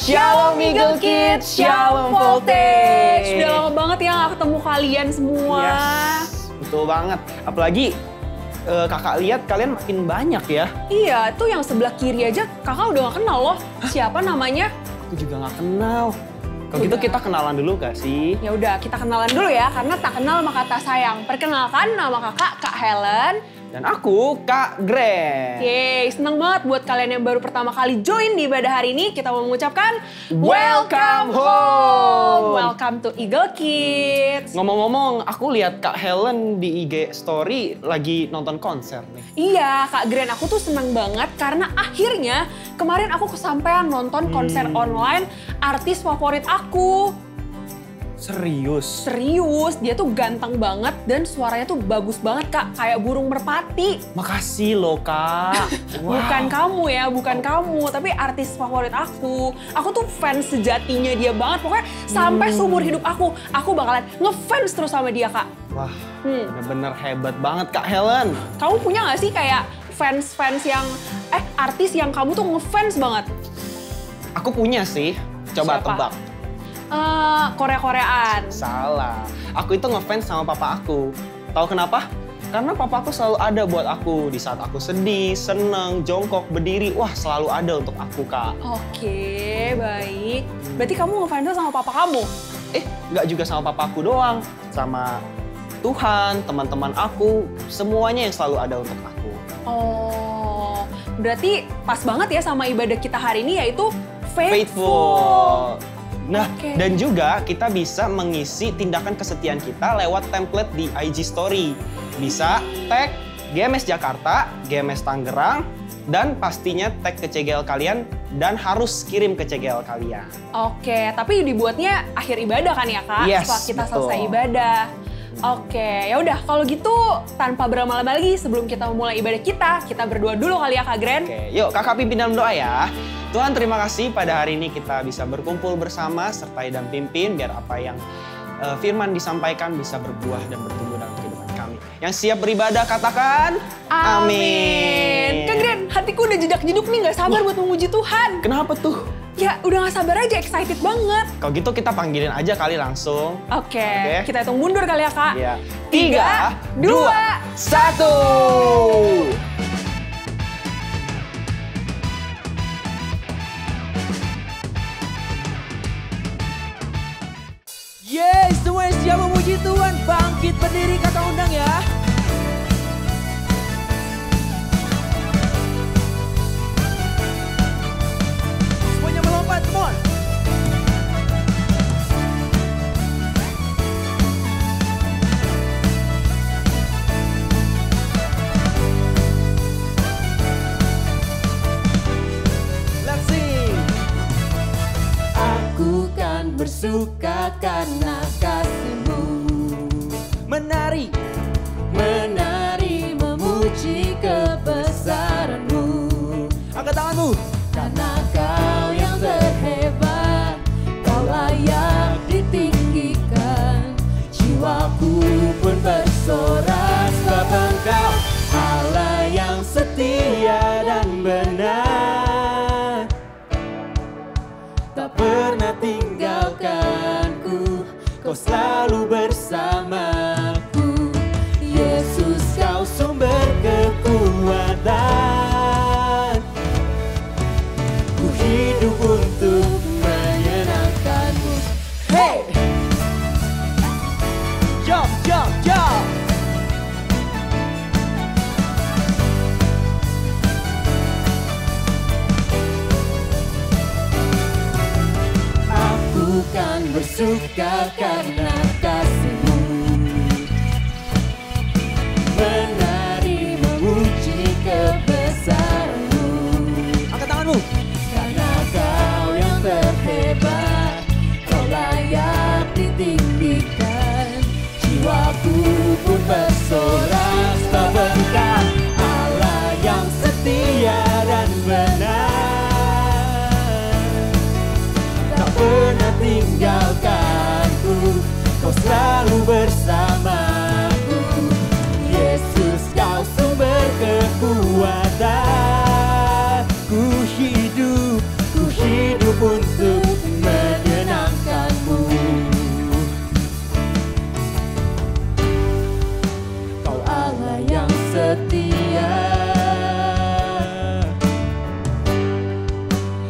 Shalom Eagle Kids, Shalom Voltage. Udah lama banget ya gak ketemu kalian semua. Yes, betul banget. Apalagi kakak lihat kalian makin banyak ya. Iya, tuh yang sebelah kiri aja kakak udah gak kenal loh. Siapa namanya? Aku juga gak kenal. Kalau gitu kita kenalan dulu gak sih? Ya udah, kita kenalan dulu ya, karena tak kenal maka tak sayang. Perkenalkan, nama kakak Kak Helen. Dan aku Kak Gren. Yeay, seneng banget buat kalian yang baru pertama kali join di ibadah hari ini. Kita mau mengucapkan Welcome home. Welcome to Eagle Kids. Ngomong-ngomong, aku lihat Kak Helen di IG story lagi nonton konser nih. Iya, Kak Gren, aku tuh seneng banget karena akhirnya kemarin aku kesampaian nonton konser online artis favorit aku. Serius? Serius, dia tuh ganteng banget dan suaranya tuh bagus banget Kak, kayak burung merpati. Makasih loh Kak. Wow. Bukan kamu ya, bukan kamu, tapi artis favorit aku. Aku tuh fans sejatinya dia banget, pokoknya sampai seumur hidup aku bakalan ngefans terus sama dia Kak. Wah, bener-bener hebat banget Kak Helen. Kamu punya gak sih kayak fans-fans yang, artis yang kamu tuh ngefans banget? Aku punya sih, coba Siapa? tebak. Korea-Koreaan. Salah, aku itu ngefans sama papa aku. Tahu kenapa? Karena papa aku selalu ada buat aku. Di saat aku sedih, seneng, jongkok, berdiri, wah selalu ada untuk aku Kak. Oke, baik. Berarti kamu ngefans sama papa kamu? Nggak juga sama papa aku doang. Sama Tuhan, teman-teman aku, semuanya yang selalu ada untuk aku. Oh, berarti pas banget ya sama ibadah kita hari ini yaitu Faithful. Nah, Oke. dan juga kita bisa mengisi tindakan kesetiaan kita lewat template di IG Story. Bisa tag GMS Jakarta, GMS Tangerang, dan pastinya tag ke CGL kalian dan harus kirim ke CGL kalian. Oke, tapi dibuatnya akhir ibadah kan ya Kak? Yes, Setelah kita betul. selesai ibadah. Oke, ya udah kalau gitu tanpa berlama-lama lagi sebelum kita memulai ibadah kita berdoa dulu kali ya Kak Gren. Oke, yuk kakak pimpin dalam doa ya. Tuhan terima kasih pada hari ini kita bisa berkumpul bersama, sertai dan pimpin biar apa yang firman disampaikan bisa berbuah dan bertumbuh dalam kehidupan kami. Yang siap beribadah katakan amin. Kak Gren, hatiku udah jedak-jeduk nih, gak sabar buat memuji Tuhan. Kenapa tuh? Ya udah gak sabar aja, excited banget. Kalau gitu kita panggilin aja kali langsung. Oke, kita hitung mundur kali ya Kak. Ya. 3, 2, 1. Yes, semua yang siap memuji Tuhan, bangkit berdiri kakak undang ya. Semuanya melompat, come on. Let's sing. Aku kan bersuka karena kasih-Mu. Menari, menari memuji kebesaran-Mu. Angkat tanganmu. Karena Kau yang terhebat, Kau layak ditinggikan. Jiwaku pun bersorak sebab Engkau Allah yang setia dan benar. Tak pernah tinggalkanku, Kau selalu bersamaku. Yesus, Kau sumber kekuatan. Ku hidup untuk menyenangkan-Mu. Hey! Jump, jump, jump! Aku kan bersuka karena kasih-Mu. Menari memuji kebesaran-Mu. Angkat tanganmu. Karena Kau yang terhebat, Kau layak ditinggikan. Jiwaku pun bersorak sebab Engkau Allah yang setia dan benar. Tak pernah tinggalkanku, setia,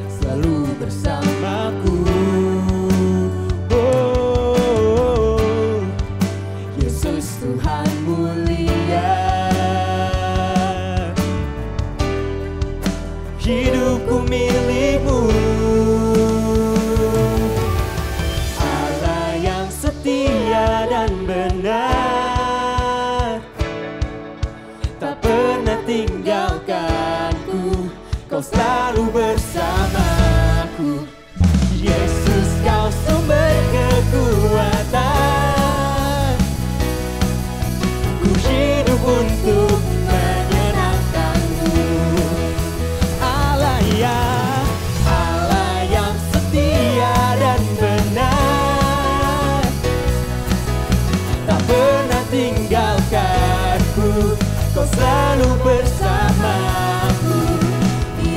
selalu bersamaku. Oh, Yesus Tuhan mulia, hidupku milikmu. Allah yang setia dan benar, tak pernah tinggalkanku, kau selalu bersamaku. Yesus, kau sumber kekuatan, ku hidup untuk menyenangkanmu. Allah yang setia dan benar, tak pernah tinggalkanku, kau selalu bersamaku.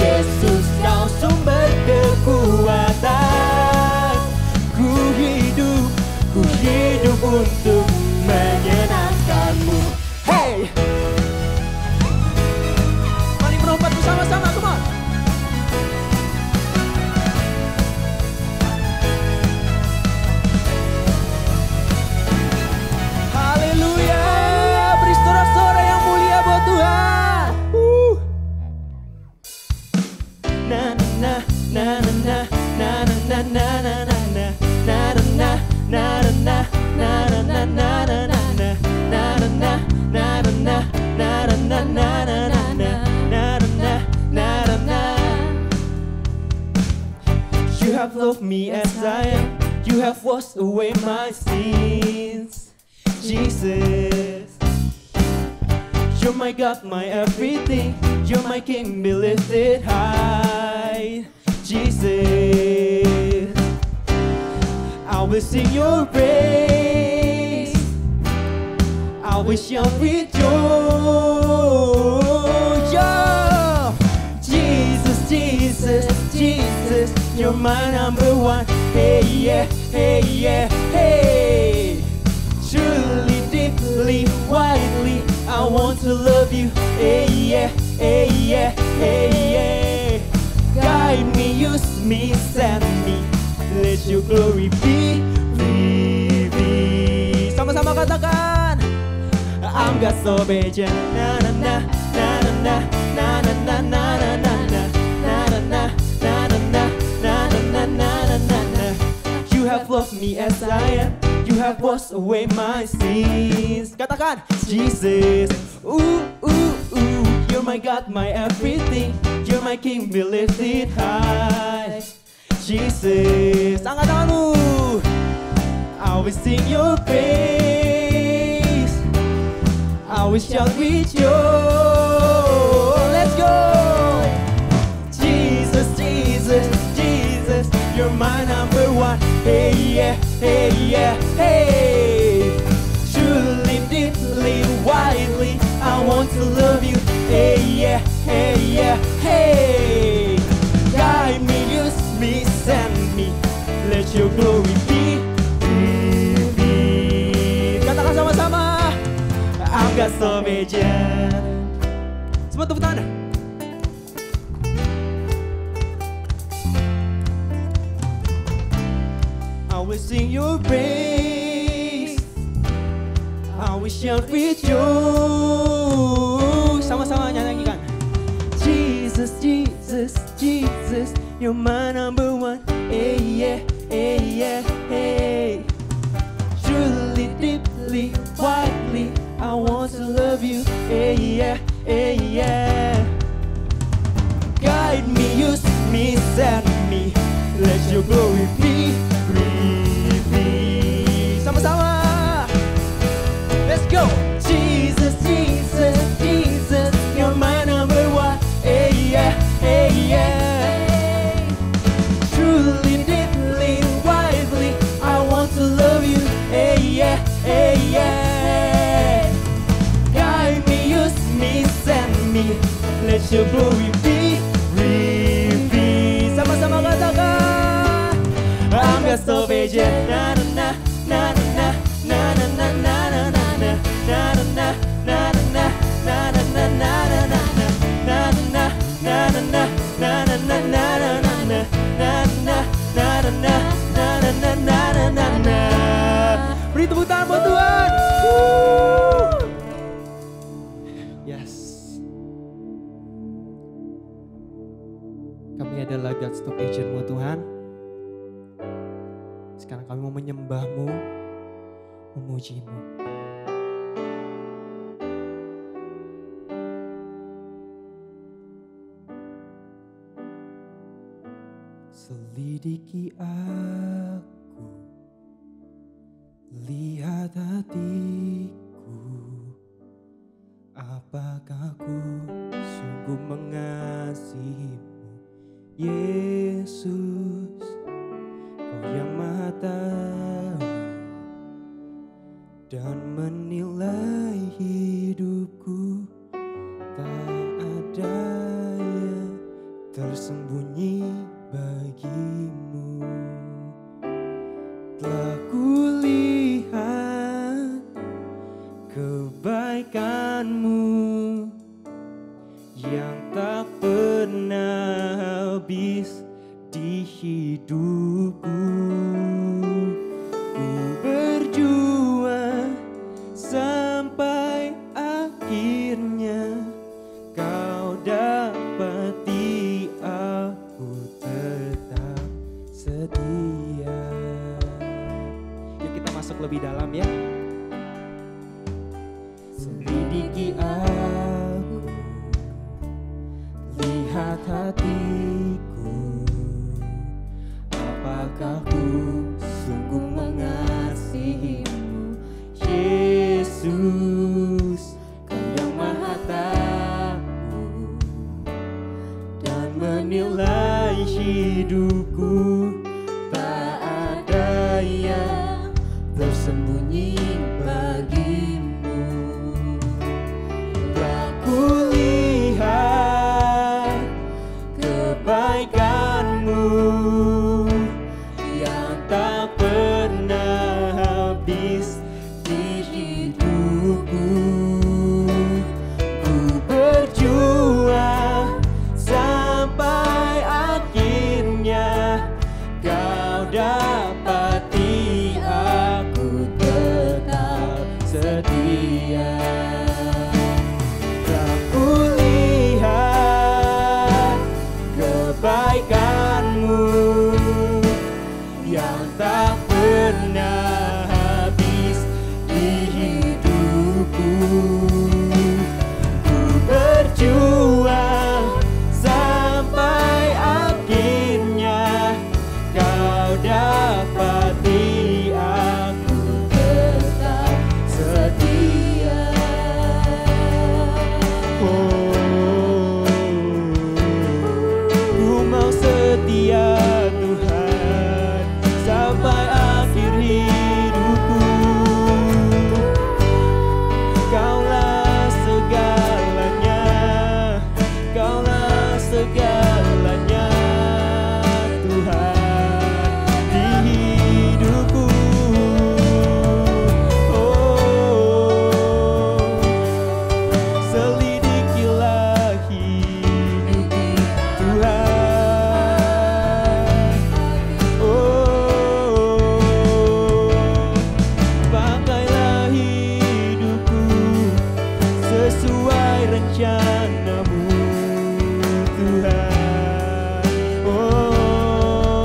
Yesus, kau sumber kekuatan, ku hidup untuk menyenangkanmu. Hey, mari melompat bersama-sama, come on. Haleluya, beri sorak-sorai yang mulia buat Tuhan. Na na na na na na na na na na na na You have loved me as I am, you have washed away my sins, Jesus. You're my God, my everything, you're my King, be lifted high, Jesus. I will sing your praise, I will shout with joy. Yeah. Jesus, Jesus, Jesus, you're my number one. Hey yeah, hey yeah, hey. Truly, deeply, widely, I want to love you. Hey yeah, hey yeah, hey yeah. Guide me, use me, send me, let your glory be. Sama-sama katakan, I'm God's obedient. Na na na na na na na na na na na na na na na na. You have loved me as I am, you have washed away my sins. Katakan, Jesus. Ooh, ooh, ooh. You're my God, my everything, you're my King, be lifted high, Jesus. Angkat tanganmu. I will sing your praise, I will shout with you. Let's go. Jesus, Jesus, Jesus, you're my number one. Hey yeah, hey yeah, hey. Truly, deeply, widely, I want to love you. Hey yeah, hey yeah, hey. Guide me, use me, send me, let your glory be. Katakan sama-sama, I'm God's obedient. Semua tepuk tangan. I will sing your praise, I will shout with you. Sama-sama nyanyikan. Jesus, Jesus, Jesus, you're my number one. Hey yeah, hey yeah, hey. Truly, deeply, widely, I want to love you. Hey yeah, hey yeah. Guide me, use me, send me, let your glory be. Sama-sama. Let's go. Jesus, Jesus, Jesus, you're my number one. Hey yeah, hey yeah. Truly, deeply, widely, I want to love you. Hey yeah, hey yeah. Guide me, use me, send me, let your glory be. Sama-sama katakan, I'm God's obedient. Na na na na na na na na na na na na na na na na na. Stop agent-Mu Tuhan. Sekarang kami mau menyembah-Mu, memuji-Mu. Selidiki aku, lihat hatiku, apakah ku sungguh mengasihi-Mu, Yesus, Kau yang Maha Tahu dan menilai hidupku. Tak ada yang tersembunyi bagimu. Telah kulihat kebaikan-Mu yang tak pernah habis di hidupku. Ku berjuang sampai akhirnya Kau dapati aku tetap setia. Yuk kita masuk lebih dalam ya. Selidiki aku, lihat hatiku, apakah ku sungguh mengasihi-Mu, Yesus, Kau yang Maha Tahu dan menilai hidupku. Tak ada yang tersembunyi bagimu. Tak kulihat kebaikan-Mu yang tak pernah habis di hidupku. Ku berjuang sampai akhirnya Kau dapati aku tetap setia. Tak kulihat kebaikan-Mu yang tak pernah habis di hidupku. Ku berjuang sampai akhirnya Kau dapati aku tetap setia. Oh, ku mau setia Tuhan sampai akhir hidupku. Kaulah segalanya, Kaulah segalanya Tuhan di hidupku. Oh, selidikilah hidupku Tuhan. Oh, pakailah hidupku sesuai rencana-Mu Tuhan. Oh,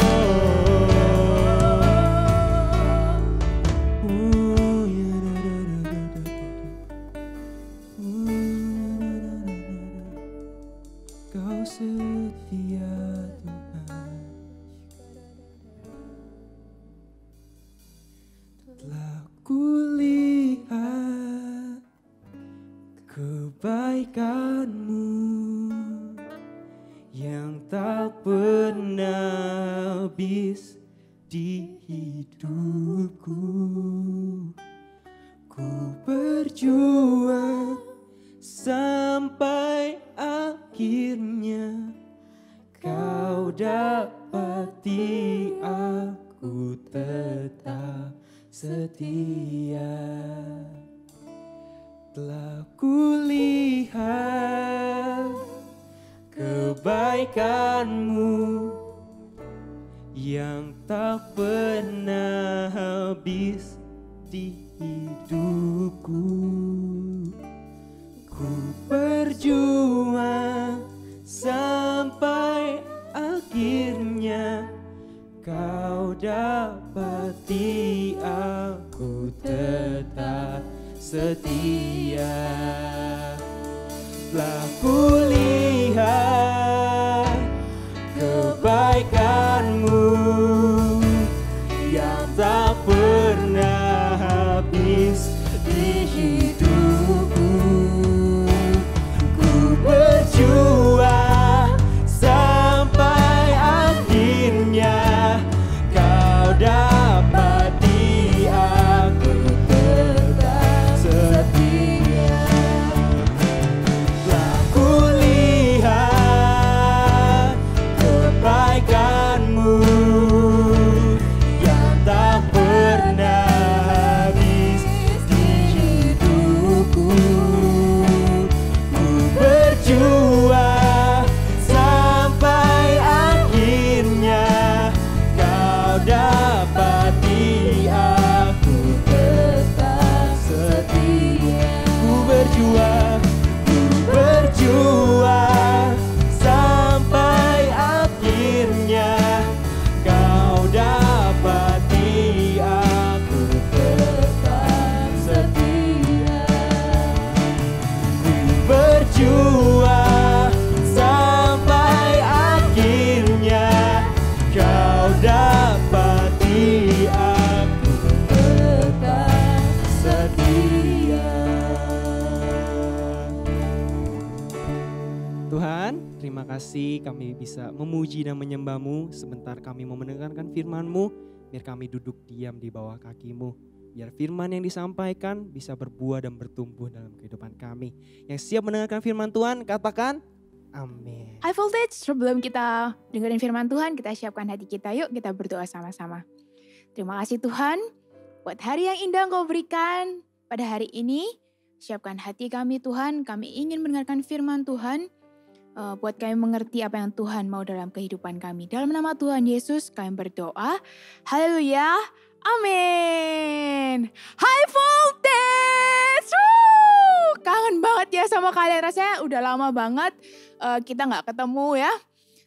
Kau setia Tuhan. Telah kulihat kebaikan-Mu yang tak pernah habis di hidupku. Ku berjuang sampai akhirnya Kau dapati aku tetap setia. Telah kulihat kebaikan-Mu yang tak pernah habis di hidupku. Ku berjuang sampai akhirnya setia. Telah kulihat kebaikan-Mu yang tak pernah habis di hidupku. Ku berjuang sampai akhirnya Kau dapati aku tetap setia. Telah kulihat kebaikan-Mu yang tak pernah habis di hidupku. Ku berjuang sampai akhirnya Kau dapati aku tetap setia. Ku berjuang sampai akhirnya Kau dapati aku tetap setia. Ku berjuang sampai akhirnya Kau dapati aku tetap setia. Tuhan, terima kasih kami bisa memuji dan menyembah-Mu. Sebentar kami mau mendengarkan firman-Mu, biar kami duduk diam di bawah kaki-Mu. Biar firman yang disampaikan bisa berbuah dan bertumbuh dalam kehidupan kami. Yang siap mendengarkan firman Tuhan, katakan amin. High Voltage, sebelum kita dengerin firman Tuhan, kita siapkan hati kita, yuk kita berdoa sama-sama. Terima kasih Tuhan, buat hari yang indah Engkau berikan pada hari ini. Siapkan hati kami Tuhan, kami ingin mendengarkan firman Tuhan. Buat kami mengerti apa yang Tuhan mau dalam kehidupan kami. Dalam nama Tuhan Yesus kami berdoa. Haleluya. Amin. High Voltage. Kangen banget ya sama kalian. Rasanya udah lama banget kita gak ketemu ya.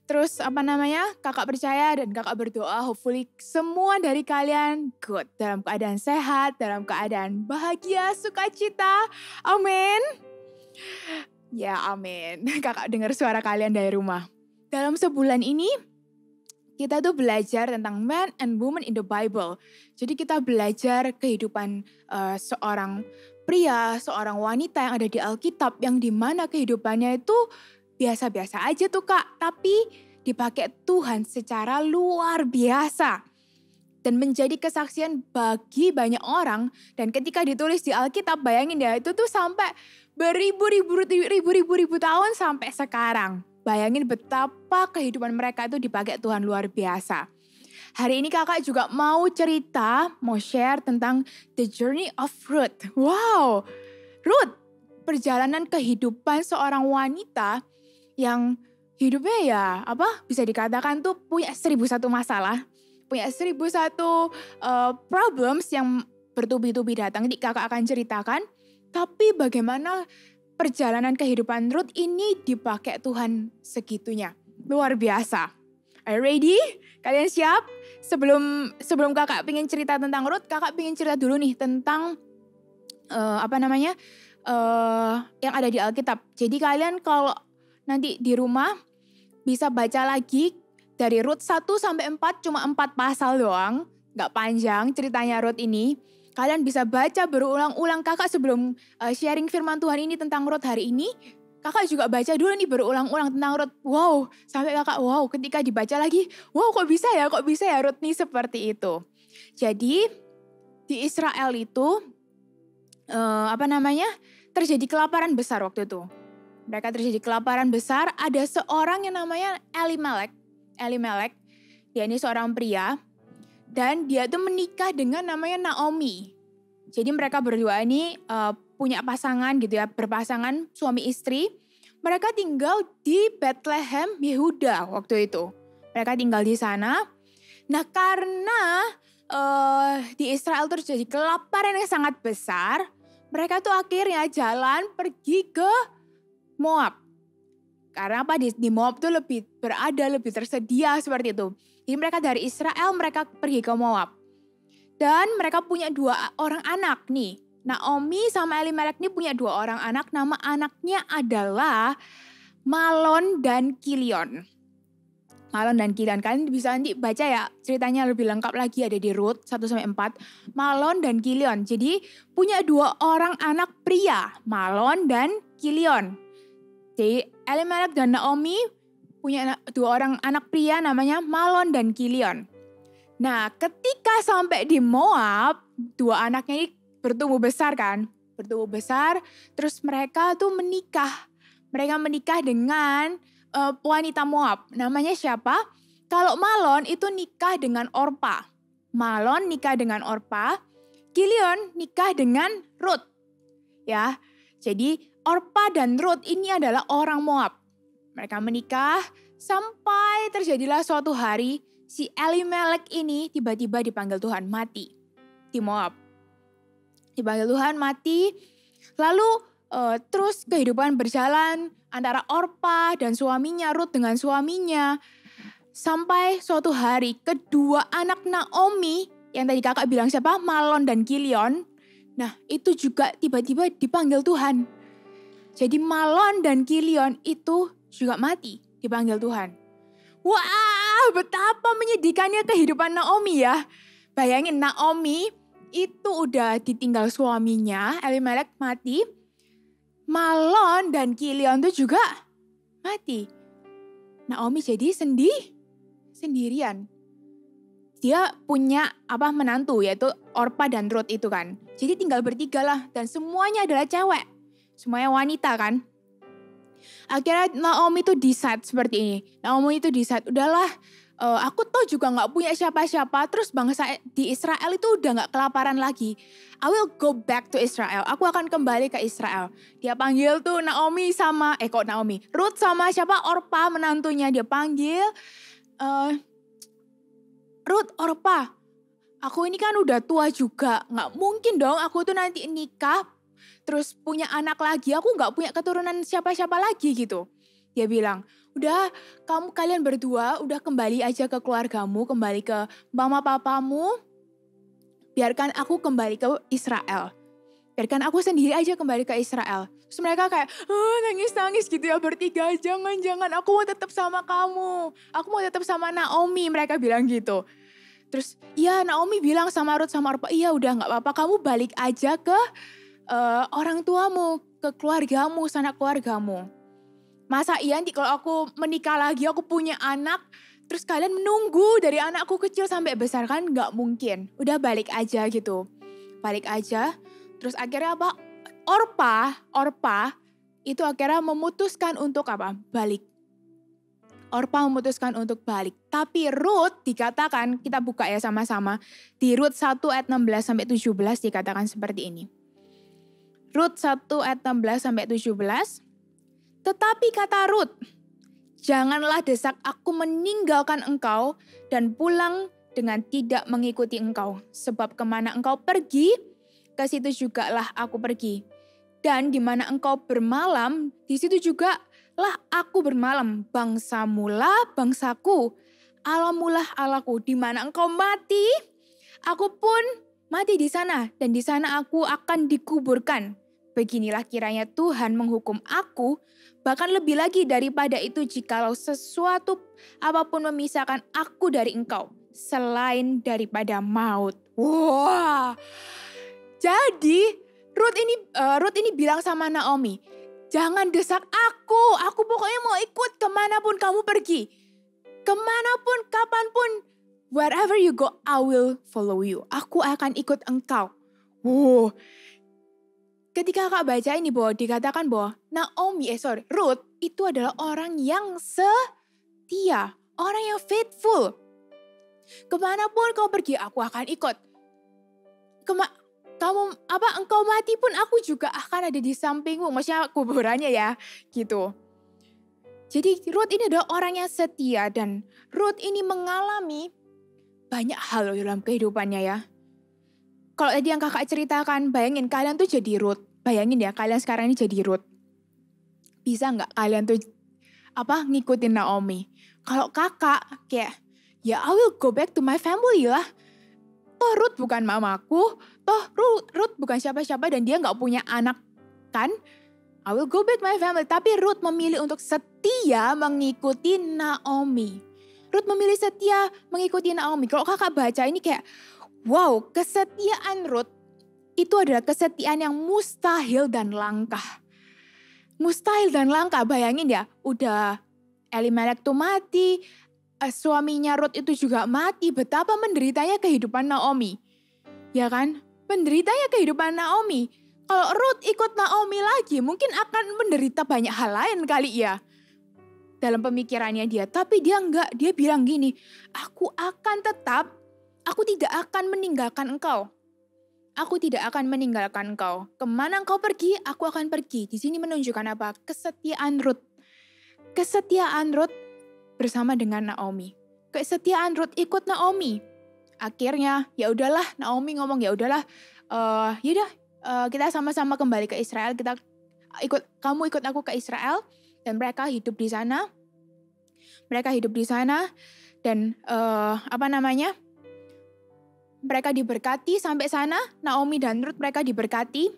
Terus kakak percaya dan kakak berdoa. Hopefully semua dari kalian good. Dalam keadaan sehat, dalam keadaan bahagia, sukacita. Amin. Ya amin, kakak dengar suara kalian dari rumah. Dalam sebulan ini, kita tuh belajar tentang man and woman in the Bible. Jadi kita belajar kehidupan seorang pria, seorang wanita yang ada di Alkitab. Yang dimana kehidupannya itu biasa-biasa aja tuh kak. Tapi dipakai Tuhan secara luar biasa. Dan menjadi kesaksian bagi banyak orang. Dan ketika ditulis di Alkitab, bayangin ya itu tuh sampai beribu-ribu tahun sampai sekarang. Bayangin betapa kehidupan mereka itu dipakai Tuhan luar biasa. Hari ini kakak juga mau cerita, mau share tentang The Journey of Ruth. Wow, Ruth, perjalanan kehidupan seorang wanita yang hidupnya ya bisa dikatakan tuh punya 1001 masalah. Punya 1001 problems yang bertubi-tubi datang. Nanti kakak akan ceritakan. Tapi bagaimana perjalanan kehidupan Ruth ini dipakai Tuhan segitunya. Luar biasa. Are you ready? Kalian siap? Sebelum kakak pengen cerita tentang Ruth, kakak pengen cerita dulu nih tentang yang ada di Alkitab. Jadi kalian kalau nanti di rumah bisa baca lagi dari Ruth 1 sampai 4, cuma 4 pasal doang. Gak panjang ceritanya Ruth ini. Kalian bisa baca berulang-ulang. Kakak sebelum sharing firman Tuhan ini tentang Ruth hari ini, kakak juga baca dulu nih berulang-ulang tentang Ruth. Wow, sampai kakak wow ketika dibaca lagi, wow kok bisa ya Ruth nih seperti itu. Jadi di Israel itu terjadi kelaparan besar waktu itu. Mereka terjadi kelaparan besar, ada seorang yang namanya Elimelek. Dia ini seorang pria. Dan dia tuh menikah dengan namanya Naomi. Jadi mereka berdua ini punya pasangan gitu ya, berpasangan suami istri. Mereka tinggal di Bethlehem, Yehuda waktu itu. Mereka tinggal di sana. Nah karena di Israel terjadi kelaparan yang sangat besar, mereka tuh akhirnya jalan pergi ke Moab. Karena di Moab tuh lebih tersedia seperti itu. Jadi mereka dari Israel, mereka pergi ke Moab. Dan mereka punya 2 orang anak nih. Naomi sama Elimelek ini punya 2 orang anak. Nama anaknya adalah Malon dan Kilion. Malon dan Kilion. Kalian bisa nanti baca ya ceritanya lebih lengkap lagi ada di Rut 1-4. Malon dan Kilion. Jadi punya 2 orang anak pria. Malon dan Kilion. Jadi Elimelek dan Naomi punya 2 orang anak pria namanya Malon dan Kilion. Nah ketika sampai di Moab, 2 anaknya ini bertumbuh besar kan. Bertumbuh besar terus mereka tuh menikah. Mereka menikah dengan wanita Moab. Namanya siapa? Kalau Malon itu nikah dengan Orpa. Malon nikah dengan Orpa. Kilion nikah dengan Rut. Ya, jadi Orpa dan Rut ini adalah orang Moab. Mereka menikah sampai terjadilah suatu hari si Elimelek ini tiba-tiba dipanggil Tuhan mati di Moab. Dipanggil Tuhan mati. Lalu terus kehidupan berjalan antara Orpa dan suaminya, Rut dengan suaminya. Sampai suatu hari kedua anak Naomi, yang tadi kakak bilang siapa? Malon dan Kilion. Nah itu juga tiba-tiba dipanggil Tuhan. Jadi Malon dan Kilion itu juga mati, dipanggil Tuhan. Wah betapa menyedihkannya kehidupan Naomi ya. Bayangin Naomi itu udah ditinggal suaminya, Elimelek mati. Malon dan Kilion tuh juga mati. Naomi jadi sendirian. Dia punya menantu yaitu Orpa dan Rut itu kan. Jadi tinggal bertiga lah dan semuanya adalah cewek. Semuanya wanita kan. Akhirnya Naomi tuh decide seperti ini. Naomi itu decide udahlah aku tuh juga gak punya siapa-siapa. Terus bangsa di Israel itu udah gak kelaparan lagi. I will go back to Israel. Aku akan kembali ke Israel. Dia panggil tuh Naomi sama, Rut sama siapa? Orpa menantunya. Dia panggil, Rut, Orpa. Aku ini kan udah tua juga. Gak mungkin dong aku tuh nanti nikah. Terus punya anak lagi. Aku gak punya keturunan siapa-siapa lagi gitu. Dia bilang, udah kalian berdua udah kembali aja ke keluargamu, kembali ke mama papamu. Biarkan aku kembali ke Israel. Biarkan aku sendiri aja kembali ke Israel. Terus mereka kayak nangis-nangis gitu ya bertiga. Jangan, aku mau tetap sama kamu. Aku mau tetap sama Naomi, mereka bilang gitu. Terus ya Naomi bilang sama Rut sama Orpa, iya udah gak apa-apa kamu balik aja ke orang tuamu, ke keluargamu, sanak keluargamu. Masa iya nanti kalau aku menikah lagi, aku punya anak, terus kalian menunggu dari anakku kecil sampai besar kan? Gak mungkin. Udah balik aja gitu. Balik aja. Terus akhirnya Orpa itu akhirnya memutuskan untuk balik. Orpa memutuskan untuk balik. Tapi Rut dikatakan, kita buka ya sama-sama. Di Rut 1 ayat 16-17 dikatakan seperti ini. Rut 1 ayat 16-17. Tetapi kata Rut, janganlah desak aku meninggalkan engkau dan pulang dengan tidak mengikuti engkau. Sebab kemana engkau pergi, ke situ jugalah aku pergi. Dan di mana engkau bermalam, di situ juga lah aku bermalam. Bangsamulah bangsaku, Allahmulah Allahku. Di mana engkau mati, aku pun mati di sana. Dan di sana aku akan dikuburkan. Beginilah kiranya Tuhan menghukum aku, bahkan lebih lagi daripada itu jikalau sesuatu apapun memisahkan aku dari engkau, selain daripada maut. Wah, jadi Rut ini bilang sama Naomi, jangan desak aku pokoknya mau ikut kemanapun kamu pergi. Kemanapun, kapanpun, wherever you go, I will follow you. Aku akan ikut engkau. Wow. Ketika kakak baca ini bahwa dikatakan bahwa Rut itu adalah orang yang setia, orang yang faithful. Kemanapun kau pergi, aku akan ikut. Engkau mati pun aku juga akan ada di sampingmu. Maksudnya kuburannya ya, gitu. Jadi Rut ini adalah orang yang setia dan Rut ini mengalami banyak hal dalam kehidupannya ya. Kalau tadi yang kakak ceritakan, bayangin kalian tuh jadi Rut. Bayangin ya, kalian sekarang ini jadi Rut. Bisa gak kalian tuh ngikutin Naomi? Kalau kakak kayak, ya I will go back to my family lah. toh Ruth bukan mamaku, toh Ruth bukan siapa-siapa dan dia gak punya anak kan. I will go back my family. Tapi Ruth memilih untuk setia mengikuti Naomi. Ruth memilih setia mengikuti Naomi. Kalau kakak baca ini kayak, wow, kesetiaan Ruth itu adalah kesetiaan yang mustahil dan langka. Mustahil dan langka, bayangin ya, udah Elimelek tuh mati, suaminya Ruth itu juga mati, betapa menderitanya kehidupan Naomi. Ya kan? Menderitanya kehidupan Naomi. Kalau Ruth ikut Naomi lagi, mungkin akan menderita banyak hal lain kali ya. Dalam pemikirannya dia, tapi dia enggak, dia bilang gini, aku tidak akan meninggalkan engkau. Aku tidak akan meninggalkan engkau. Kemana engkau pergi, aku akan pergi. Di sini menunjukkan apa? Kesetiaan Ruth. Kesetiaan Ruth bersama dengan Naomi. Kesetiaan Ruth ikut Naomi. Akhirnya ya udahlah, Naomi ngomong ya udahlah, kita sama-sama kembali ke Israel. Kamu ikut aku ke Israel dan mereka hidup di sana. Mereka hidup di sana dan mereka diberkati sampai sana. Naomi dan Ruth mereka diberkati.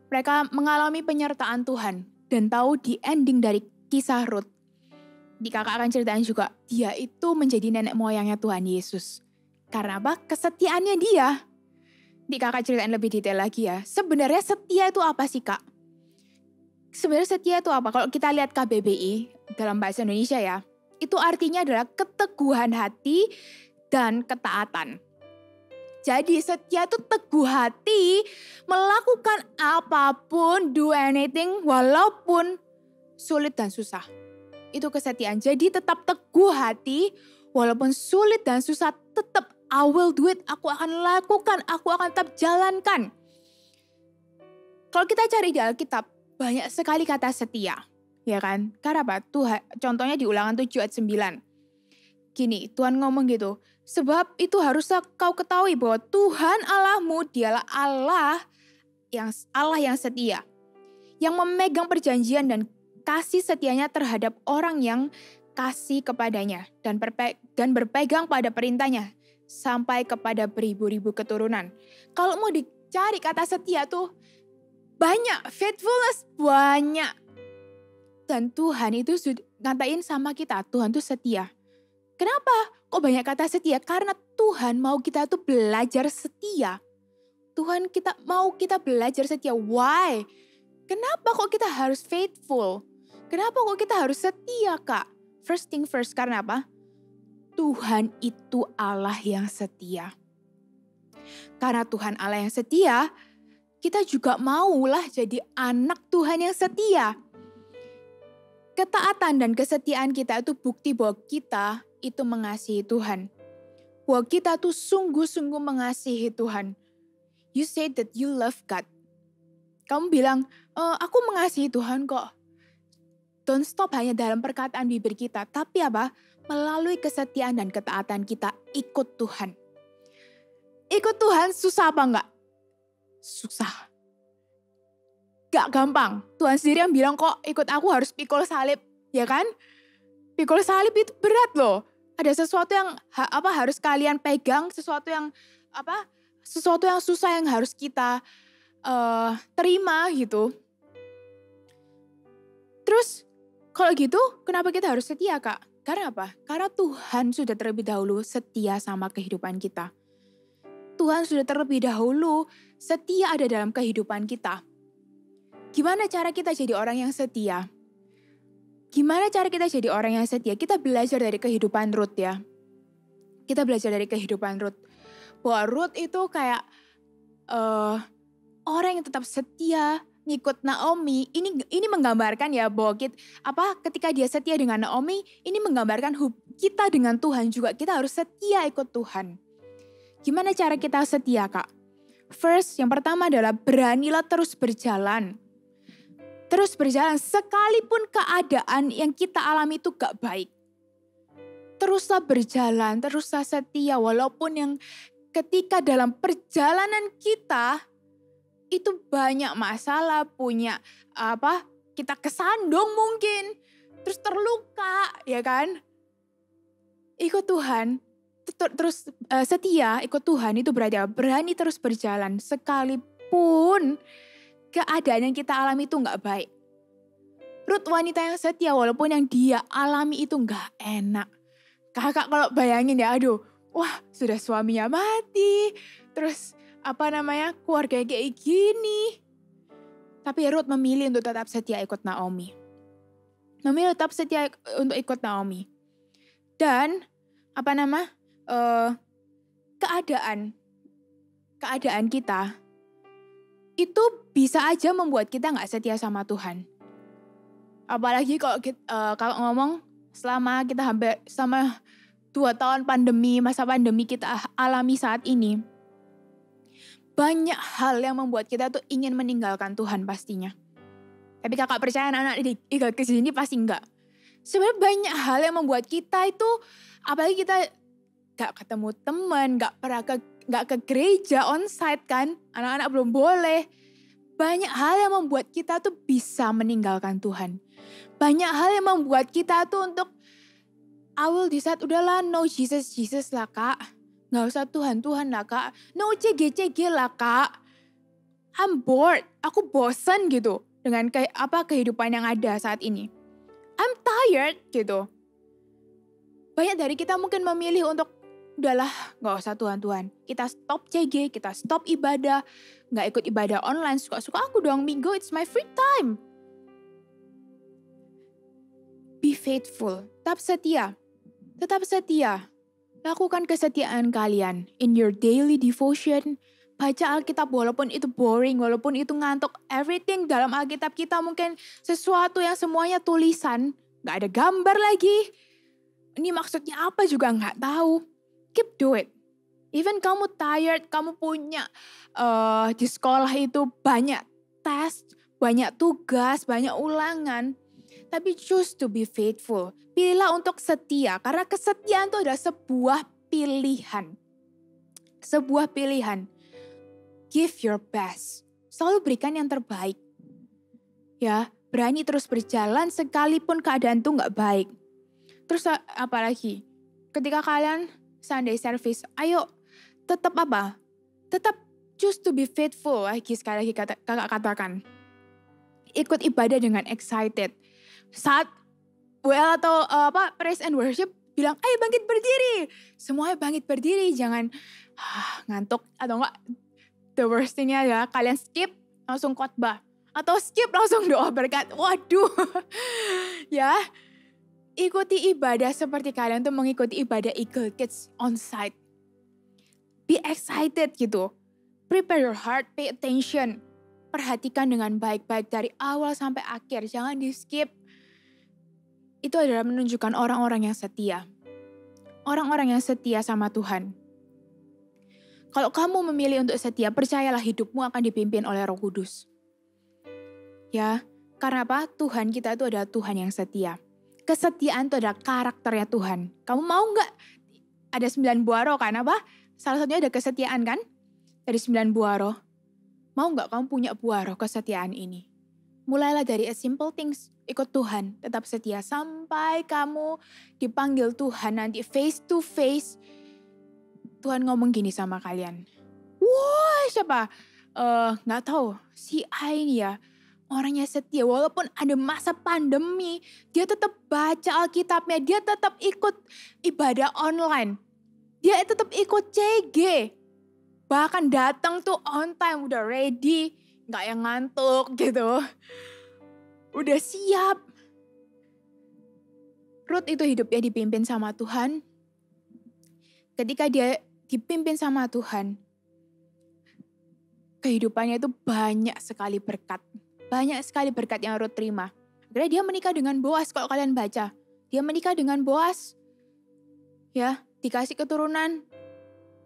Mereka mengalami penyertaan Tuhan dan tahu di ending dari kisah Ruth. Di kakak akan ceritain juga, dia itu menjadi nenek moyangnya Tuhan Yesus. Karena apa? Kesetiaannya dia. Di kakak ceritain lebih detail lagi ya. Sebenarnya setia itu apa sih kak? Sebenarnya setia itu apa? Kalau kita lihat KBBI dalam bahasa Indonesia ya, itu artinya adalah keteguhan hati dan ketaatan. Jadi setia itu teguh hati, melakukan apapun, do anything walaupun sulit dan susah. Itu kesetiaan. Jadi tetap teguh hati, walaupun sulit dan susah, tetap I will do it. Aku akan lakukan, aku akan tetap jalankan. Kalau kita cari di Alkitab, banyak sekali kata setia. Ya kan? Karena apa? Tuhan, contohnya di Ulangan 7 ayat 9. Gini, Tuhan ngomong gitu. Sebab itu haruslah kau ketahui bahwa Tuhan Allahmu dialah Allah yang setia. Yang memegang perjanjian dan kasih setianya terhadap orang yang kasih kepadanya. Dan berpegang pada perintahnya sampai kepada beribu-ribu keturunan. Kalau mau dicari kata setia tuh banyak. Faithfulness banyak. Dan Tuhan itu ngatain sama kita, Tuhan tuh setia. Kenapa? Kok banyak kata setia? Karena Tuhan mau kita tuh belajar setia. Tuhan mau kita belajar setia. Why? Kenapa kok kita harus faithful? Kenapa kok kita harus setia kak? First thing first, karena apa? Tuhan itu Allah yang setia. Karena Tuhan Allah yang setia, kita juga maulah jadi anak Tuhan yang setia. Ketaatan dan kesetiaan kita itu bukti bahwa kita itu mengasihi Tuhan. Bahwa kita tuh sungguh-sungguh mengasihi Tuhan. You say that you love God. Kamu bilang, aku mengasihi Tuhan kok. Don't stop hanya dalam perkataan bibir kita. Tapi apa? Melalui kesetiaan dan ketaatan kita ikut Tuhan. Ikut Tuhan susah apa enggak? Susah. Gak gampang. Tuhan sendiri yang bilang kok ikut aku harus pikul salib. Ya kan? Pikul salib itu berat loh. Ada sesuatu yang harus kalian pegang, sesuatu yang susah yang harus kita terima gitu. Terus kalau gitu kenapa kita harus setia kak? Karena apa? Karena Tuhan sudah terlebih dahulu setia sama kehidupan kita. Tuhan sudah terlebih dahulu setia ada dalam kehidupan kita. Gimana cara kita jadi orang yang setia? Gimana cara kita jadi orang yang setia? Kita belajar dari kehidupan Ruth ya. Kita belajar dari kehidupan Ruth. Bahwa Ruth itu kayak orang yang tetap setia ngikut Naomi. Ini menggambarkan ya bahwa ketika dia setia dengan Naomi, ini menggambarkan kita dengan Tuhan juga. Kita harus setia ikut Tuhan. Gimana cara kita setia kak? First, yang pertama adalah beranilah terus berjalan. Terus berjalan sekalipun keadaan yang kita alami itu gak baik. Teruslah berjalan, teruslah setia walaupun yang ketika dalam perjalanan kita itu banyak masalah, kita kesandung mungkin, terus terluka, ya kan? Ikut Tuhan, terus setia ikut Tuhan itu berarti apa? Berani terus berjalan sekalipun keadaan yang kita alami itu nggak baik. Ruth wanita yang setia walaupun yang dia alami itu nggak enak. Kakak kalau bayangin ya, aduh, wah sudah suaminya mati, terus keluarga kayak gini. Tapi Ruth memilih untuk tetap setia ikut Naomi. Memilih tetap setia untuk ikut Naomi. Dan keadaan kita itu bisa aja membuat kita nggak setia sama Tuhan. Apalagi kalau ngomong selama 2 tahun masa pandemi kita alami saat ini. Banyak hal yang membuat kita tuh ingin meninggalkan Tuhan pastinya. Tapi kakak percaya anak-anak di Eagle Kids ini pasti enggak. Sebenarnya banyak hal yang membuat kita itu, apalagi kita gak ketemu teman, gak ke gereja onsite kan, anak-anak belum boleh. Banyak hal yang membuat kita tuh bisa meninggalkan Tuhan. Banyak hal yang membuat kita tuh untuk, I will decide, udahlah no Jesus lah kak. Gak usah Tuhan lah kak. No CG lah kak. I'm bored, aku bosen gitu dengan kehidupan yang ada saat ini. I'm tired gitu. Banyak dari kita mungkin memilih untuk udahlah gak usah Tuhan. Kita stop CG, kita stop ibadah. Gak ikut ibadah online, suka-suka aku dong minggu, it's my free time. Be faithful, tetap setia. Lakukan kesetiaan kalian in your daily devotion. Baca Alkitab walaupun itu boring, walaupun itu ngantuk. Everything dalam Alkitab kita mungkin sesuatu yang semuanya tulisan. Gak ada gambar lagi. Ini maksudnya apa juga gak tahu. Keep do it. Even kamu tired, kamu punya di sekolah itu banyak tes, banyak tugas, banyak ulangan. Tapi choose to be faithful. Pilihlah untuk setia. Karena kesetiaan itu adalah sebuah pilihan. Sebuah pilihan. Give your best. Selalu berikan yang terbaik. Ya, berani terus berjalan sekalipun keadaan itu gak baik. Terus apalagi? Ketika kalian Sunday service, ayo tetap Tetap choose to be faithful. Sekali lagi kakak katakan. Ikut ibadah dengan excited. Saat atau praise and worship bilang, ayo bangkit berdiri. Semuanya bangkit berdiri, jangan ngantuk atau enggak. The worst thing-nya ya kalian skip langsung khotbah. Atau skip langsung doa berkat. Waduh. Ya, ikuti ibadah seperti kalian tuh mengikuti ibadah Eagle Kids on site. Be excited gitu. Prepare your heart, pay attention. Perhatikan dengan baik-baik dari awal sampai akhir. Jangan di skip. Itu adalah menunjukkan orang-orang yang setia. Orang-orang yang setia sama Tuhan. Kalau kamu memilih untuk setia, percayalah hidupmu akan dipimpin oleh Roh Kudus. Ya, karena apa? Tuhan kita itu adalah Tuhan yang setia. Kesetiaan itu adalah karakternya Tuhan. Kamu mau nggak? Ada 9 buah roh kan apa? Salah satunya ada kesetiaan kan? Dari 9 buah roh. Mau nggak kamu punya buah roh kesetiaan ini? Mulailah dari a simple things. Ikut Tuhan, tetap setia sampai kamu dipanggil Tuhan nanti face to face. Tuhan ngomong gini sama kalian. Wah, siapa? Nggak tahu. Si A ini ya, orangnya setia. Walaupun ada masa pandemi, dia tetap baca Alkitabnya. Dia tetap ikut ibadah online. Dia tetap ikut CG. Bahkan datang tuh on time, udah ready. Nggak yang ngantuk gitu. Udah siap. Ruth itu hidupnya dipimpin sama Tuhan. Ketika dia dipimpin sama Tuhan, kehidupannya itu banyak sekali berkat. Banyak sekali berkat yang Ruth terima. Akhirnya dia menikah dengan Boaz, kalau kalian baca. Dia menikah dengan Boaz. Ya, dikasih keturunan.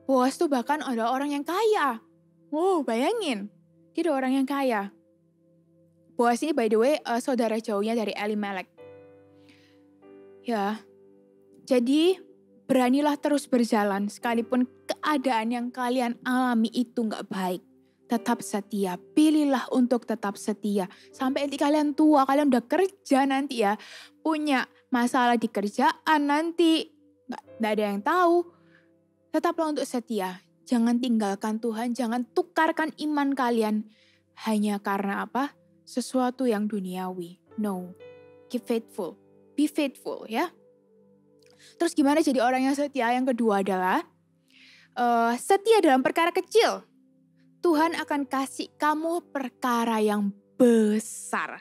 Boaz tuh bahkan ada orang yang kaya. Wow, bayangin. Dia ada orang yang kaya. Boaz ini by the way saudara jauhnya dari Elimelek. Ya, jadi beranilah terus berjalan sekalipun keadaan yang kalian alami itu gak baik. Tetap setia, pilihlah untuk tetap setia. Sampai nanti kalian tua, kalian udah kerja nanti ya. Punya masalah di kerjaan nanti, gak ada yang tahu. Tetaplah untuk setia. Jangan tinggalkan Tuhan, jangan tukarkan iman kalian hanya karena apa? Sesuatu yang duniawi. No, keep faithful, be faithful ya. Terus gimana jadi orang yang setia? Yang kedua adalah setia dalam perkara kecil. Tuhan akan kasih kamu perkara yang besar.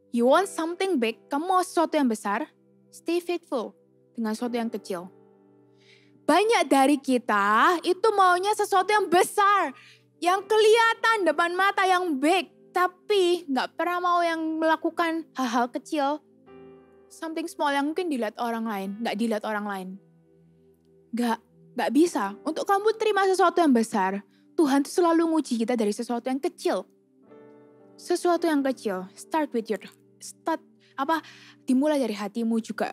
You want something big, kamu mau sesuatu yang besar, stay faithful dengan sesuatu yang kecil. Banyak dari kita itu maunya sesuatu yang besar, yang kelihatan depan mata, yang big. Tapi gak pernah mau yang melakukan hal-hal kecil. Something small yang mungkin dilihat orang lain, gak dilihat orang lain. Gak bisa. Untuk kamu terima sesuatu yang besar, Tuhan tuh selalu nguji kita dari sesuatu yang kecil. Sesuatu yang kecil, dimulai dari hatimu juga.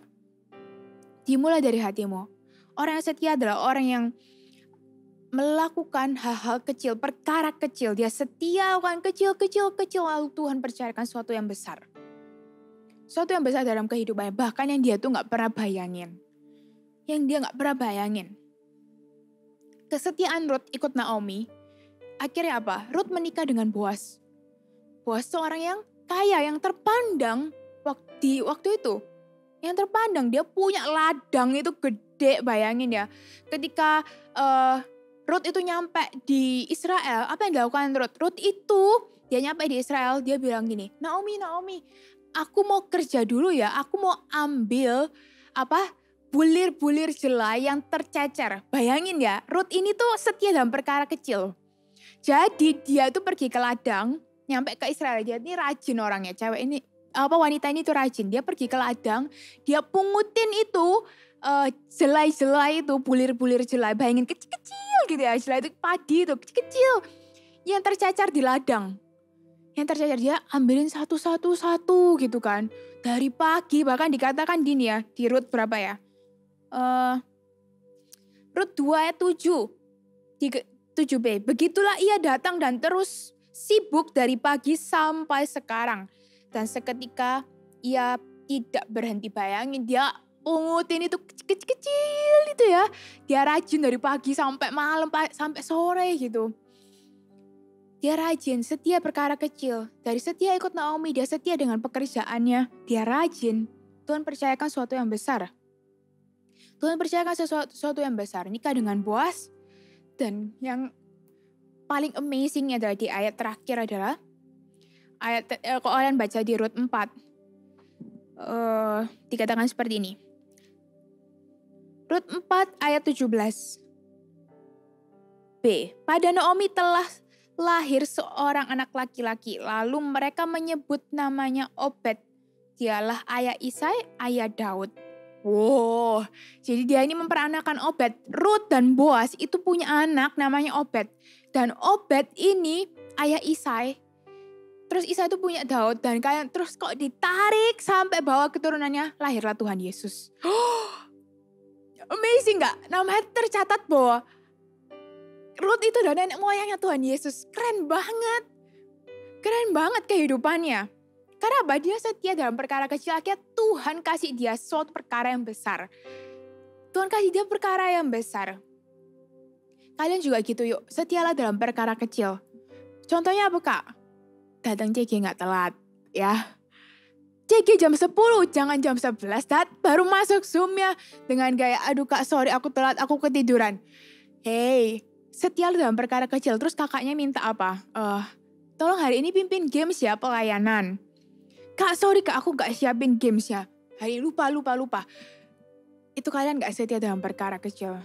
Dimulai dari hatimu. Orang yang setia adalah orang yang melakukan hal-hal kecil, perkara kecil. Dia setia lakukan kecil, lalu Tuhan percayakan sesuatu yang besar. Sesuatu yang besar dalam kehidupannya, bahkan yang dia tuh gak pernah bayangin. Yang dia gak pernah bayangin. Kesetiaan Ruth ikut Naomi, akhirnya apa? Ruth menikah dengan Boaz. Boaz itu orang yang kaya, yang terpandang di waktu itu. Yang terpandang, dia punya ladang itu gede, bayangin ya. Ketika Ruth itu nyampe di Israel, apa yang dilakukan Ruth? Ruth itu, dia nyampe di Israel, dia bilang gini, Naomi, aku mau kerja dulu ya, aku mau ambil bulir-bulir jelai yang tercecer. Bayangin ya, Ruth ini tuh setia dalam perkara kecil. Jadi dia tuh pergi ke ladang, nyampe ke Israel, dia ini rajin orangnya, wanita ini tuh rajin. Dia pergi ke ladang, dia pungutin itu jelai-jelai itu, bulir-bulir jelai. Bayangin kecil-kecil gitu ya, jelai itu padi itu kecil-kecil. Yang tercecer di ladang. Yang tercecer dia ambilin satu-satu gitu kan. Dari pagi bahkan dikatakan gini ya, di Rut berapa ya? Rut 2 ayat 7b. Begitulah ia datang dan terus sibuk dari pagi sampai sekarang. Dan seketika ia tidak berhenti, bayangin dia pungutin itu kecil-kecil itu ya. Dia rajin dari pagi sampai malam, sampai sore gitu. Dia rajin, setia perkara kecil. Dari setia ikut Naomi, dia setia dengan pekerjaannya. Dia rajin. Tuhan percayakan sesuatu yang besar. Tuhan percayakan sesuatu yang besar. Nikah dengan Boaz. Dan yang paling amazing adalah di ayat terakhir adalah kalau kalian baca di Rut 4, dikatakan seperti ini. Rut 4 ayat 17b. Pada Naomi telah lahir seorang anak laki-laki, lalu mereka menyebut namanya Obed. Dialah ayah Isai, ayah Daud. Wow, jadi dia ini memperanakan Obed. Rut dan Boaz itu punya anak namanya Obed. Dan Obed ini ayah Isai. Terus Isa itu punya Daud dan kalian terus kok ditarik sampai bawah keturunannya, lahirlah Tuhan Yesus. Amazing gak? Namanya tercatat bahwa Rut itu adalah nenek moyangnya Tuhan Yesus. Keren banget. Keren banget kehidupannya. Karena apa? Dia setia dalam perkara kecil, akhirnya Tuhan kasih dia suatu perkara yang besar. Tuhan kasih dia perkara yang besar. Kalian juga gitu yuk, setialah dalam perkara kecil. Contohnya apa kak? Datang CG gak telat ya. CG jam 10, jangan jam 11 baru masuk Zoom ya. Dengan gaya, aduh kak sorry aku telat, aku ketiduran. Hey, setialah dalam perkara kecil. Terus kakaknya minta apa? Tolong hari ini pimpin games ya, pelayanan. Kak sorry kak aku gak siapin games ya. Hari lupa. Itu kalian gak setia dalam perkara kecil.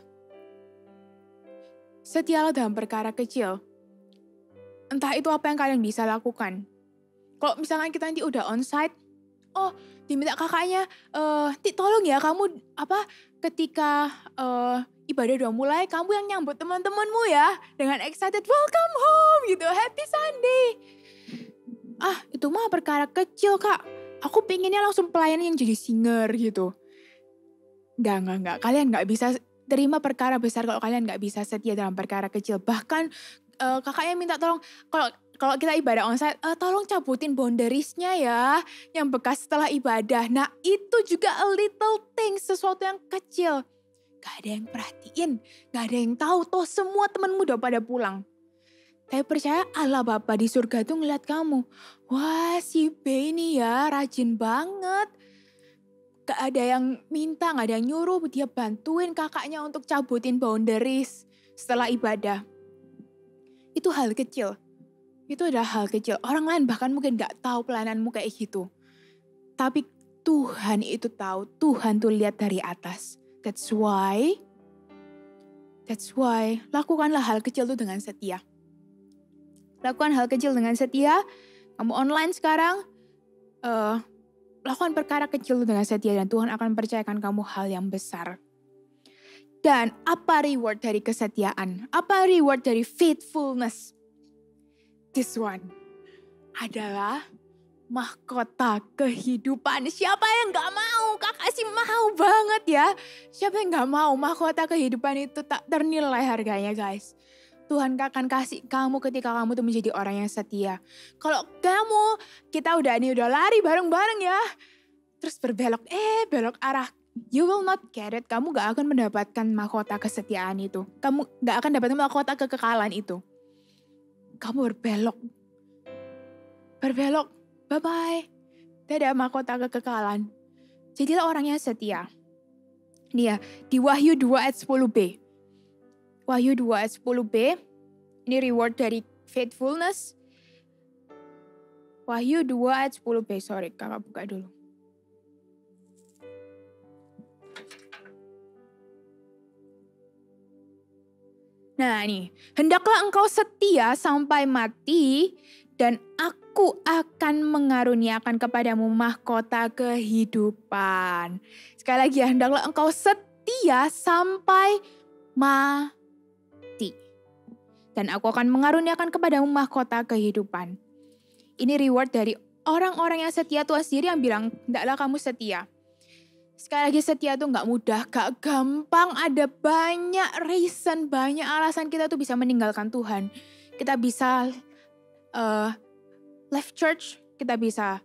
Setialah dalam perkara kecil. Entah itu apa yang kalian bisa lakukan. Kalau misalkan kita nanti udah onsite, diminta kakaknya, tolong ya kamu ketika ibadah udah mulai, kamu yang nyambut teman-temanmu ya dengan excited welcome home gitu, happy Sunday. Itu mah perkara kecil kak. Aku pinginnya langsung pelayanan yang jadi singer gitu. Enggak. Kalian nggak bisa terima perkara besar kalau kalian nggak bisa setia dalam perkara kecil. Bahkan kakaknya minta tolong, kalau kita ibadah onsite, tolong cabutin boundariesnya ya, yang bekas setelah ibadah. Nah itu juga a little thing, sesuatu yang kecil. Gak ada yang perhatiin, gak ada yang tahu. Toh semua temanmu udah pada pulang. Tapi percaya Allah Bapa di surga tuh ngeliat kamu. Wah si B ini ya rajin banget. Gak ada yang minta, gak ada yang nyuruh. Dia bantuin kakaknya untuk cabutin boundaries setelah ibadah. Itu hal kecil. Itu adalah hal kecil. Orang lain bahkan mungkin gak tahu pelayananmu kayak gitu. Tapi Tuhan itu tahu. Tuhan tuh lihat dari atas. That's why lakukanlah hal kecil itu dengan setia. Lakukan hal kecil dengan setia. Kamu online sekarang, lakukan perkara kecil dengan setia dan Tuhan akan percayakan kamu hal yang besar. Dan apa reward dari kesetiaan? Apa reward dari faithfulness? This one adalah mahkota kehidupan. Siapa yang gak mau? Kakak sih mau banget ya. Siapa yang gak mau? Mahkota kehidupan itu tak ternilai harganya guys. Tuhan akan kasih kamu ketika kamu tuh menjadi orang yang setia. Kalau kamu, kita udah lari bareng-bareng ya. Terus belok arah. You will not get it. Kamu gak akan mendapatkan mahkota kesetiaan itu. Kamu gak akan dapatkan mahkota kekekalan itu. Kamu berbelok. Bye-bye. Tidak ada mahkota kekekalan. Jadilah orang yang setia. Ini ya, di Wahyu 2 ayat 10b. Wahyu 2 ayat 10b. Ini reward dari faithfulness. Wahyu 2 ayat 10b. Sorry, kakak buka dulu. Nah nih, hendaklah engkau setia sampai mati dan aku akan mengaruniakan kepadamu mahkota kehidupan. Sekali lagi ya, hendaklah engkau setia sampai mati. Dan aku akan mengaruniakan kepadamu mahkota kehidupan. Ini reward dari orang-orang yang setia. Tuhan sendiri yang bilang, hendaklah kamu setia. Sekali lagi setia tuh gak mudah, gak gampang. Ada banyak reason, banyak alasan kita tuh bisa meninggalkan Tuhan. Kita bisa left church, kita bisa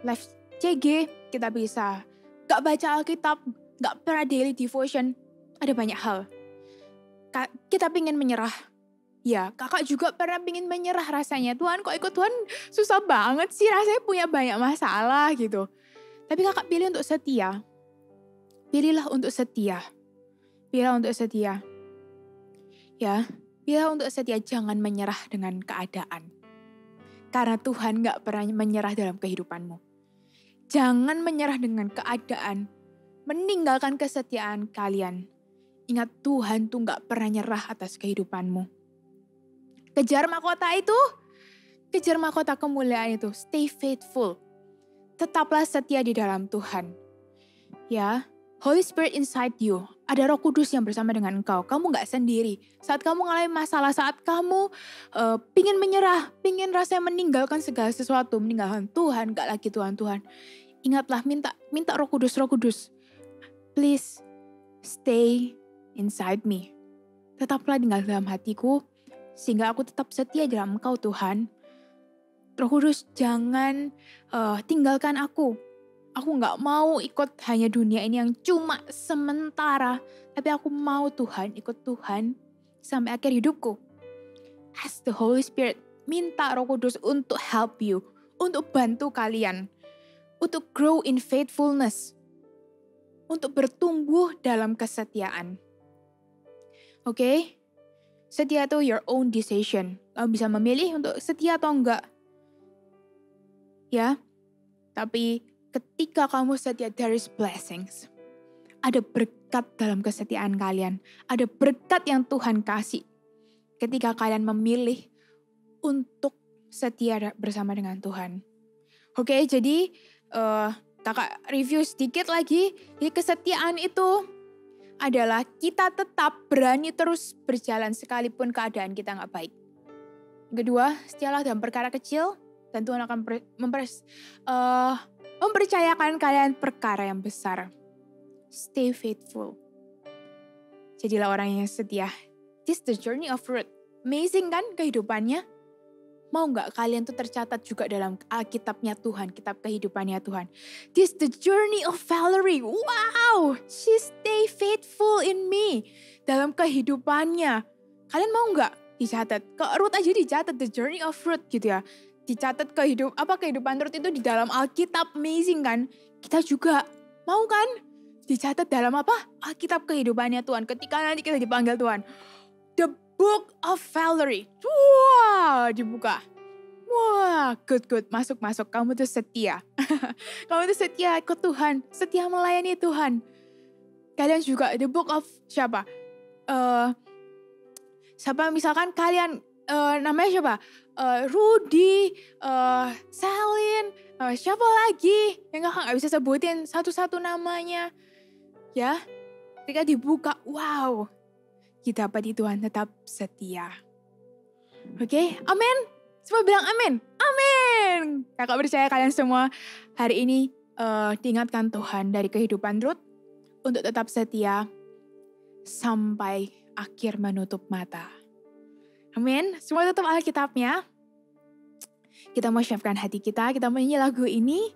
left CG, kita bisa gak baca Alkitab, gak pernah daily devotion. Ada banyak hal. Kita pingin menyerah. Ya, kakak juga pernah pingin menyerah rasanya. Tuhan kok ikut Tuhan susah banget sih, rasanya punya banyak masalah gitu. Tapi kakak pilih untuk setia. Pilihlah untuk setia. Pilihlah untuk setia. Ya, pilihlah untuk setia. Jangan menyerah dengan keadaan. Karena Tuhan gak pernah menyerah dalam kehidupanmu. Jangan menyerah dengan keadaan. Meninggalkan kesetiaan kalian. Ingat Tuhan tuh gak pernah nyerah atas kehidupanmu. Kejar mahkota itu. Kejar mahkota kemuliaan itu. Stay faithful. Tetaplah setia di dalam Tuhan. Ya, Holy Spirit inside you. Ada Roh Kudus yang bersama dengan engkau. Kamu gak sendiri. Saat kamu mengalami masalah, saat kamu pingin menyerah, pingin rasanya meninggalkan segala sesuatu, meninggalkan Tuhan, gak lagi Tuhan. Ingatlah, minta Roh Kudus. Please, stay inside me. Tetaplah tinggal dalam hatiku, sehingga aku tetap setia dalam engkau Tuhan. Roh Kudus, jangan tinggalkan aku. Aku gak mau ikut hanya dunia ini yang cuma sementara. Tapi aku mau Tuhan, ikut Tuhan sampai akhir hidupku. Ask the Holy Spirit, minta Roh Kudus untuk help you. Untuk bantu kalian. Untuk grow in faithfulness. Untuk bertumbuh dalam kesetiaan. Oke? Setia itu your own decision. Kamu bisa memilih untuk setia atau enggak. Ya, tapi ketika kamu setia, there is blessings. Ada berkat dalam kesetiaan kalian. Ada berkat yang Tuhan kasih. Ketika kalian memilih untuk setia bersama dengan Tuhan. Oke, jadi kakak review sedikit lagi. Jadi kesetiaan itu adalah kita tetap berani terus berjalan sekalipun keadaan kita gak baik. Kedua, setialah dalam perkara kecil. Dan Tuhan akan mempercayakan kalian perkara yang besar. Stay faithful. Jadilah orang yang setia. This is the journey of Ruth. Amazing kan kehidupannya? Mau nggak kalian tuh tercatat juga dalam Alkitabnya Tuhan, kitab kehidupannya Tuhan. This the journey of Valerie. Wow, she stay faithful in me. Dalam kehidupannya. Kalian mau nggak dicatat? Ke Ruth aja dicatat, the journey of Ruth gitu ya. Dicatat kehidupan Ruth itu di dalam Alkitab, amazing kan? Kita juga mau kan? Dicatat dalam apa? Alkitab kehidupannya Tuhan. Ketika nanti kita dipanggil Tuhan. The Book of Valerie. Wah, dibuka. Wah, good. Masuk. Kamu tuh setia. Kamu tuh setia ke Tuhan. Setia melayani Tuhan. Kalian juga the book of siapa? Siapa misalkan kalian namanya siapa? Rudy, Selin, siapa lagi? Yang kakak gak bisa sebutin satu-satu namanya. Ya, ketika dibuka, wow. Kita dapat di Tuhan tetap setia. Oke, amin. Semua bilang amin. Amin. Kakak percaya kalian semua hari ini diingatkan Tuhan dari kehidupan Ruth untuk tetap setia sampai akhir menutup mata. Amin. Semua tutup Alkitabnya. Kita mau siapkan hati kita mau nyanyi lagu ini.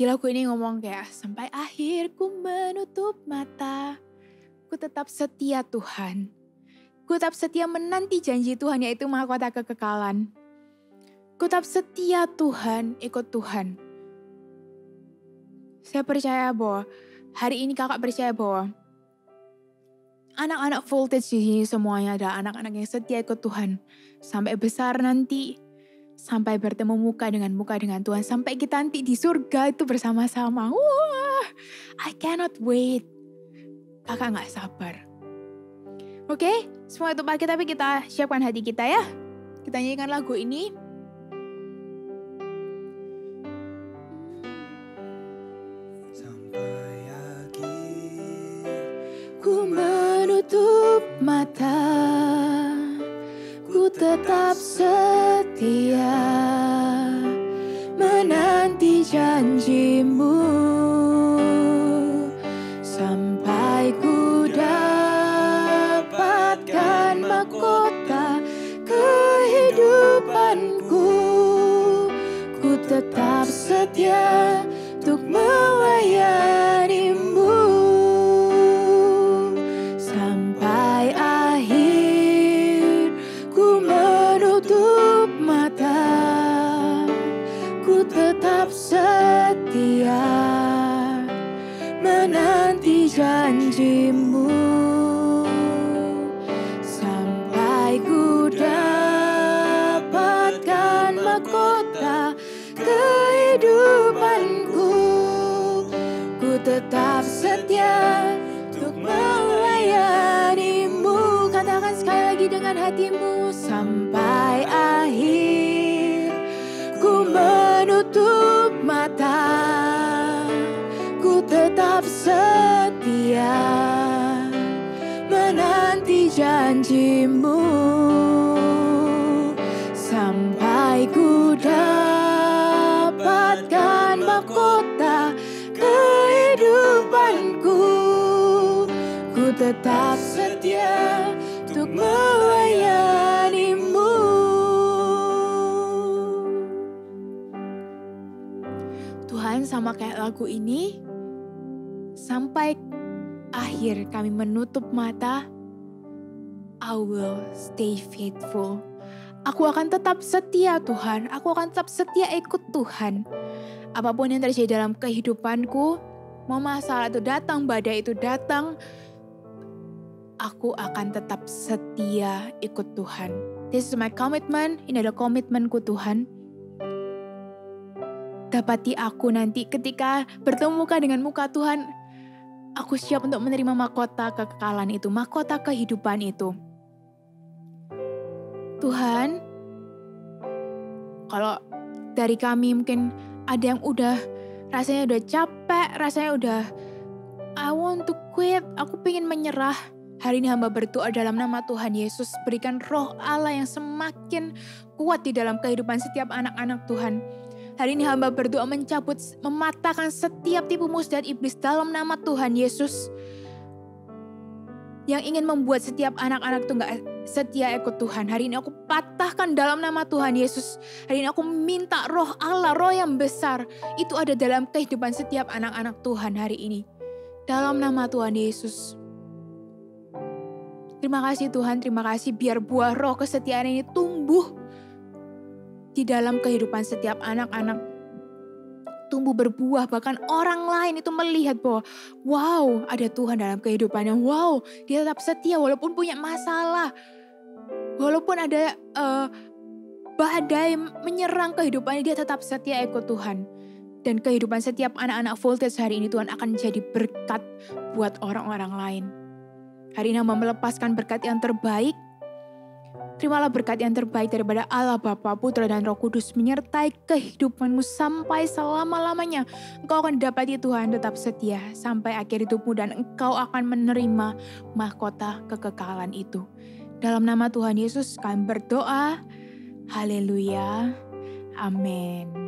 Di lagu ini ngomong kayak, sampai akhir ku menutup mata. Ku tetap setia Tuhan. Ku tetap setia menanti janji Tuhan, yaitu mahkota kekekalan. Ku tetap setia Tuhan, ikut Tuhan. Saya percaya bahwa hari ini kakak percaya bahwa anak-anak voltage di sini semuanya adalah anak-anak yang setia ikut Tuhan. Sampai besar nanti, sampai bertemu muka dengan Tuhan. Sampai kita nanti di surga itu bersama-sama. Wah, I cannot wait. Kakak gak sabar. Oke, semua itu pakai tapi kita siapkan hati kita ya. Kita nyanyikan lagu ini. Sampai akhir Ku menutup mata, ku tetap setia menanti janjimu. Sampai ku dapatkan mahkota kehidupanku, ku tetap setia untuk melayanimu. Sampai akhir ku menutup mata, ku tetap setia menanti janjimu. Sampai ku dapatkan mahkota kehidupanku, ku tetap setia untuk melayanimu. Katakan sekali lagi dengan hatimu. Sampai akhir ku menutup mata, ku tetap setia menanti janjimu. Sampai ku dapatkan mahkota kehidupanku, ku tetap setia untuk melayanimu. Tuhan, sama kayak lagu ini, sampai akhir kami menutup mata, I will stay faithful. Aku akan tetap setia Tuhan, aku akan tetap setia ikut Tuhan. Apapun yang terjadi dalam kehidupanku, mau masalah itu datang, badai itu datang, aku akan tetap setia ikut Tuhan. This is my commitment, ini adalah komitmenku Tuhan. Dapati aku nanti ketika bertemu muka dengan muka Tuhan, aku siap untuk menerima mahkota kekekalan itu, mahkota kehidupan itu. Tuhan, kalau dari kami mungkin ada yang rasanya udah capek, rasanya udah I want to quit, aku pengen menyerah. Hari ini hamba berdoa dalam nama Tuhan Yesus, berikan roh Allah yang semakin kuat di dalam kehidupan setiap anak-anak Tuhan. Hari ini hamba berdoa mencabut, mematahkan setiap tipu muslihat iblis dalam nama Tuhan Yesus. Yang ingin membuat setiap anak-anak itu setia ikut Tuhan. Hari ini aku patahkan dalam nama Tuhan Yesus. Hari ini aku minta roh Allah, roh yang besar. Itu ada dalam kehidupan setiap anak-anak Tuhan hari ini. Dalam nama Tuhan Yesus. Terima kasih Tuhan, terima kasih biar buah roh kesetiaan ini tumbuh di dalam kehidupan setiap anak-anak. Tumbuh berbuah, bahkan orang lain itu melihat bahwa wow, ada Tuhan dalam kehidupannya. Wow, dia tetap setia walaupun punya masalah. Walaupun ada badai menyerang kehidupannya, dia tetap setia ikut Tuhan. Dan kehidupan setiap anak-anak Voltage hari ini Tuhan akan menjadi berkat buat orang-orang lain. Hari ini hamba melepaskan berkat yang terbaik. Terimalah berkat yang terbaik daripada Allah Bapa, Putra dan Roh Kudus menyertai kehidupanmu sampai selama-lamanya. Engkau akan dapati Tuhan tetap setia sampai akhir hidupmu dan engkau akan menerima mahkota kekekalan itu. Dalam nama Tuhan Yesus kami berdoa. Haleluya. Amin.